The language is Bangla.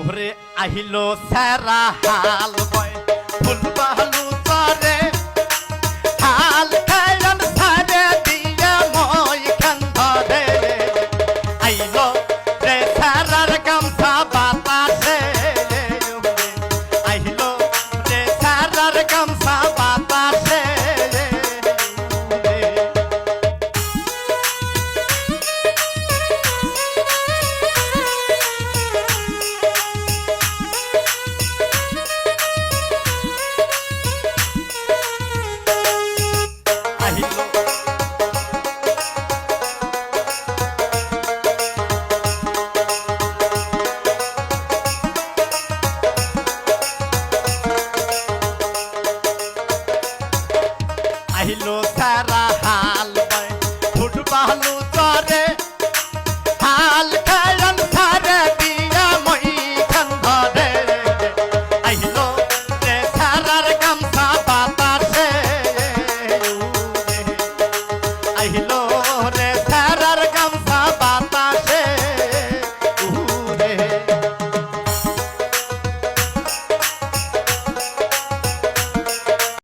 ওরে আহিলো সারা হাল বয় ফুল বালু চরে হাল খায়ন সারে দিয়া মই খান ধরে আইলো রে সারার গামছা বাতাসে আহিলো রে সারার গামছা বাতাসে আহিলো সারা হাল বয় ফুটবালু চরে হাল খায়ন সারে দিয়া মই খান ধরে আহিলো রে সারার গামছা বাতাসে আহিলো